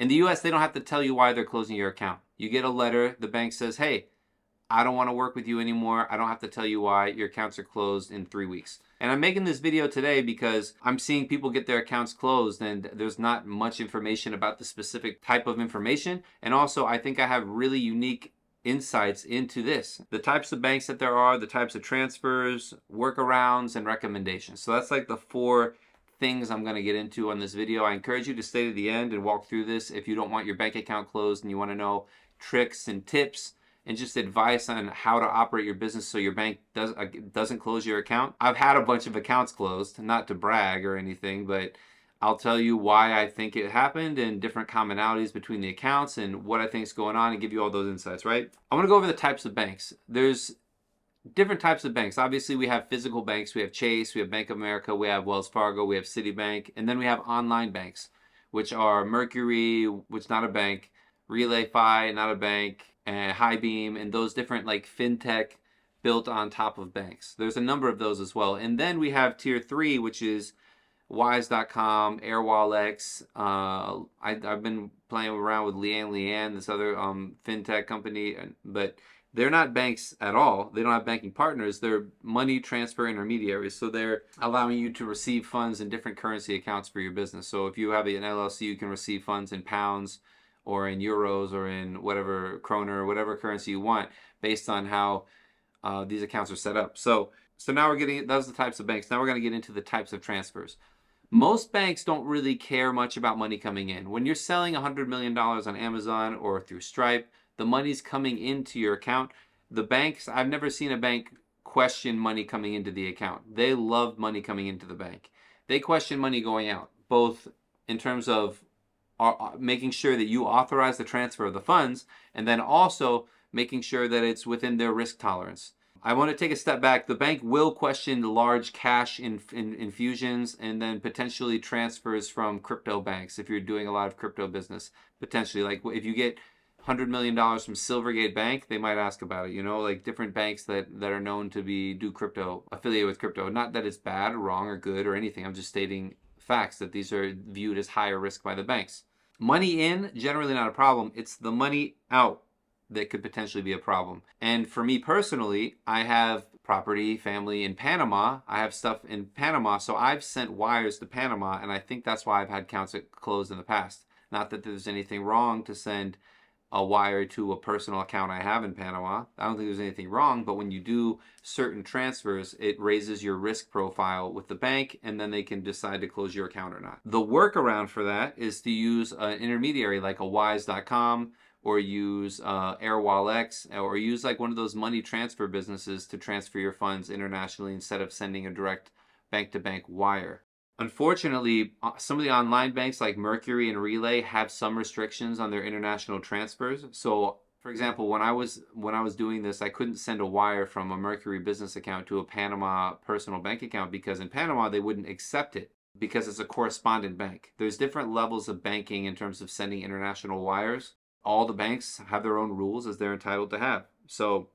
In the US, they don't have to tell you why they're closing your account. You get a letter, the bank says, hey, I don't want to work with you anymore. I don't have to tell you why. Your accounts are closed in 3 weeks. And I'm making this video today because I'm seeing people get their accounts closed and there's not much information about the specific type of information. And also, I think I have really unique insights into this. The types of banks that there are, the types of transfers, workarounds, and recommendations. So that's like the 4 things I'm going to get into on this video. I encourage you to stay to the end and walk through this if you don't want your bank account closed and you want to know tricks and tips and just advice on how to operate your business so your bank doesn't close your account. I've had a bunch of accounts closed, not to brag or anything, but I'll tell you why I think it happened and different commonalities between the accounts and what I think is going on and give you all those insights, right? I want to go over the types of banks. There's different types of banks. Obviously, we have physical banks. We have Chase, we have Bank of America, we have Wells Fargo, we have Citibank, and then we have online banks, which are Mercury, which is not a bank, Relayfi, not a bank, and Highbeam, and those different like fintech built on top of banks. There's a number of those as well. And then we have tier 3, which is Wise.com, AirWallex. I've been playing around with Lian, this other fintech company, but they're not banks at all. They don't have banking partners. They're money transfer intermediaries. So they're allowing you to receive funds in different currency accounts for your business. So if you have an LLC, you can receive funds in pounds or in euros or in whatever kroner, whatever currency you want based on how these accounts are set up. So now we're getting, those are the types of banks. Now we're going to get into the types of transfers. Most banks don't really care much about money coming in. When you're selling $100 million on Amazon or through Stripe, the money's coming into your account. The banks, I've never seen a bank question money coming into the account. They love money coming into the bank. They question money going out, both in terms of making sure that you authorize the transfer of the funds, and then also making sure that it's within their risk tolerance. I want to take a step back. The bank will question large cash infusions and then potentially transfers from crypto banks if you're doing a lot of crypto business. Potentially, like if you get $100 million from Silvergate Bank, they might ask about it, you know, like different banks that are known to do crypto, affiliated with crypto. Not that it's bad or wrong or good or anything. I'm just stating facts that these are viewed as higher risk by the banks. Money in, generally not a problem. It's the money out that could potentially be a problem. And for me personally, I have property, family in Panama. I have stuff in Panama, so I've sent wires to Panama, and I think that's why I've had accounts closed in the past. Not that there's anything wrong to send a wire to a personal account I have in Panama. I don't think there's anything wrong, but when you do certain transfers, it raises your risk profile with the bank, and then they can decide to close your account or not. The workaround for that is to use an intermediary like a Wise.com, or use AirWallex, or use like one of those money transfer businesses to transfer your funds internationally instead of sending a direct bank-to-bank wire. Unfortunately, some of the online banks like Mercury and Relay have some restrictions on their international transfers. So, for example, when I was doing this, I couldn't send a wire from a Mercury business account to a Panama personal bank account because in Panama they wouldn't accept it because it's a correspondent bank. There's different levels of banking in terms of sending international wires. All the banks have their own rules as they're entitled to have. So,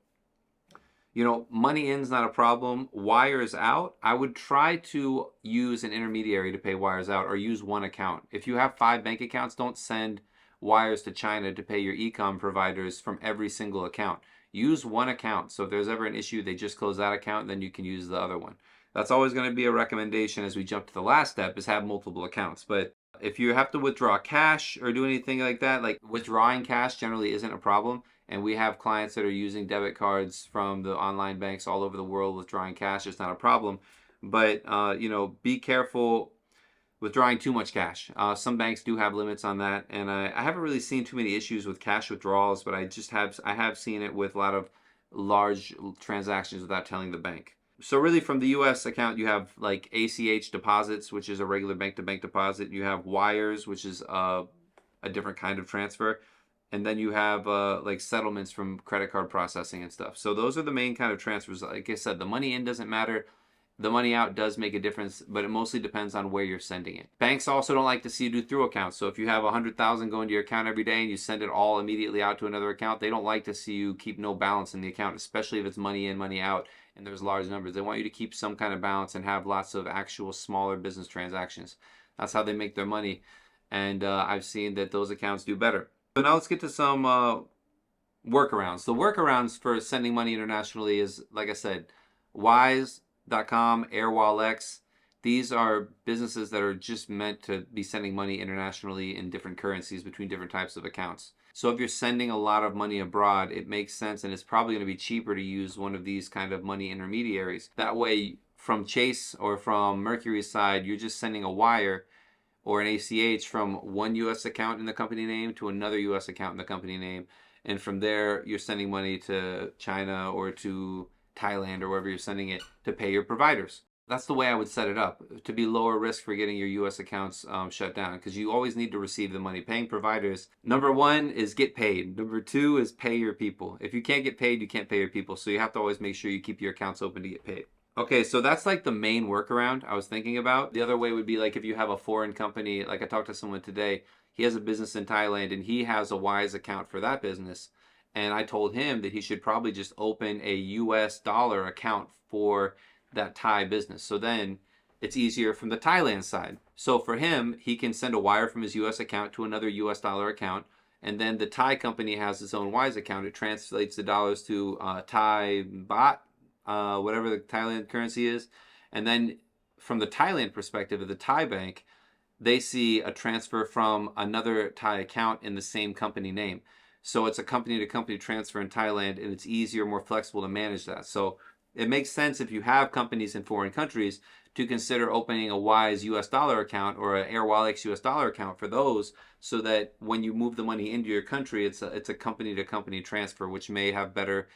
you know, money in's not a problem. Wires out, I would try to use an intermediary to pay wires out or use one account. If you have 5 bank accounts, don't send wires to China to pay your e-com providers from every single account. Use one account. So if there's ever an issue, they just close that account, then you can use the other one. That's always going to be a recommendation as we jump to the last step, is have multiple accounts. But if you have to withdraw cash or do anything like that, like withdrawing cash generally isn't a problem. And we have clients that are using debit cards from the online banks all over the world withdrawing cash. It's not a problem. But, you know, be careful withdrawing too much cash. Some banks do have limits on that. And I haven't really seen too many issues with cash withdrawals, but I have seen it with a lot of large transactions without telling the bank. So really from the US account, you have like ACH deposits, which is a regular bank-to-bank deposit. You have wires, which is a different kind of transfer. And then you have like settlements from credit card processing and stuff. So those are the main kind of transfers. Like I said, the money in doesn't matter. The money out does make a difference, but it mostly depends on where you're sending it. Banks also don't like to see you do through accounts. So if you have 100,000 going to your account every day and you send it all immediately out to another account, they don't like to see you keep no balance in the account, especially if it's money in, money out, and there's large numbers. They want you to keep some kind of balance and have lots of actual smaller business transactions. That's how they make their money. and I've seen that those accounts do better. So now let's get to some workarounds. The workarounds for sending money internationally is, like I said, Wise.com, AirWallex. These are businesses that are just meant to be sending money internationally in different currencies between different types of accounts. So if you're sending a lot of money abroad, it makes sense, and it's probably going to be cheaper to use one of these kind of money intermediaries. That way, from Chase or from Mercury's side, you're just sending a wire or an ACH from one US account in the company name to another US account in the company name. And from there, you're sending money to China or to Thailand or wherever you're sending it to pay your providers. That's the way I would set it up, to be lower risk for getting your US accounts shut down, because you always need to receive the money. Paying providers, number one is get paid. Number two is pay your people. If you can't get paid, you can't pay your people. So you have to always make sure you keep your accounts open to get paid. Okay, so that's like the main workaround I was thinking about. The other way would be like if you have a foreign company, like I talked to someone today, he has a business in Thailand and he has a Wise account for that business. And I told him that he should probably just open a US dollar account for that Thai business. So then it's easier from the Thailand side. So for him, he can send a wire from his US account to another US dollar account. And then the Thai company has its own Wise account. It translates the dollars to Thai baht, whatever the Thailand currency is. And then from the Thailand perspective of the Thai bank, they see a transfer from another Thai account in the same company name. So it's a company to company transfer in Thailand, and it's easier, more flexible to manage that. So it makes sense if you have companies in foreign countries to consider opening a Wise US dollar account or an AirWallex US dollar account for those, so that when you move the money into your country, it's a company to company transfer, which may have better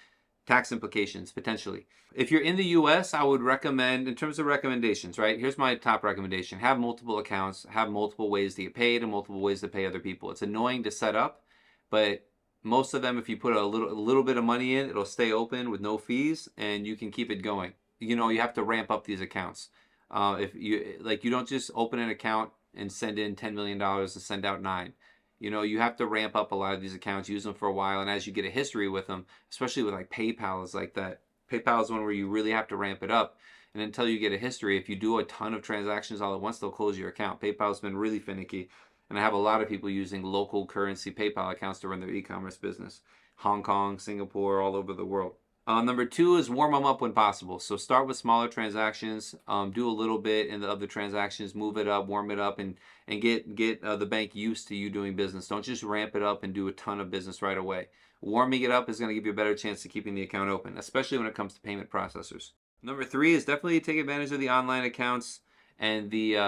tax implications potentially. If you're in the US, I would recommend, in terms of recommendations, right? Here's my top recommendation. Have multiple accounts, have multiple ways to get paid and multiple ways to pay other people. It's annoying to set up, but most of them, if you put a little bit of money in, it'll stay open with no fees and you can keep it going. You know, you have to ramp up these accounts. If you you don't just open an account and send in $10 million and send out 9. You know, you have to ramp up a lot of these accounts, use them for a while, and as you get a history with them, especially with like PayPal is like that. PayPal is one where you really have to ramp it up. And until you get a history, if you do a ton of transactions all at once, they'll close your account. PayPal's been really finicky. And I have a lot of people using local currency PayPal accounts to run their e-commerce business. Hong Kong, Singapore, all over the world. Number two is warm them up when possible. So start with smaller transactions, do a little bit of the transactions, move it up, warm it up, and get the bank used to you doing business. Don't just ramp it up and do a ton of business right away. Warming it up is going to give you a better chance of keeping the account open, especially when it comes to payment processors. Number three is definitely take advantage of the online accounts and the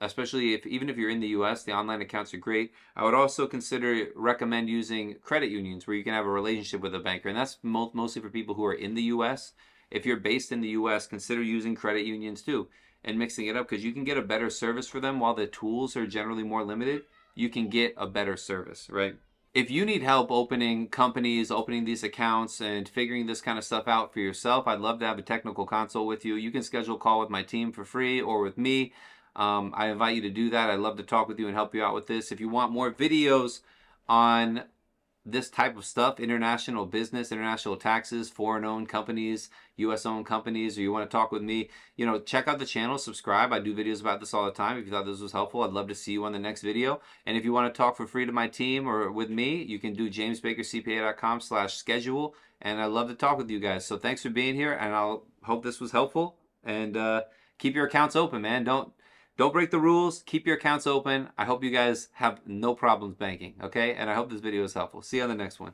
especially even if you're in the US, the online accounts are great. I would also recommend using credit unions where you can have a relationship with a banker, and that's mostly for people who are in the US. If you're based in the US, consider using credit unions too and mixing it up, because you can get a better service for them. While the tools are generally more limited, you can get a better service, right? If you need help opening companies, opening these accounts, and figuring this kind of stuff out for yourself, I'd love to have a technical consult with you. You can schedule a call with my team for free or with me. I invite you to do that. I'd love to talk with you and help you out with this. If you want more videos on this type of stuff, international business, international taxes, foreign-owned companies, US-owned companies, or you want to talk with me, you know, check out the channel, subscribe. I do videos about this all the time. If you thought this was helpful, I'd love to see you on the next video. And if you want to talk for free to my team or with me, you can do jamesbakercpa.com/schedule. And I'd love to talk with you guys. So thanks for being here, and I'll hope this was helpful. And keep your accounts open, man. Don't break the rules. Keep your accounts open. I hope you guys have no problems banking, okay? And I hope this video is helpful. See you on the next one.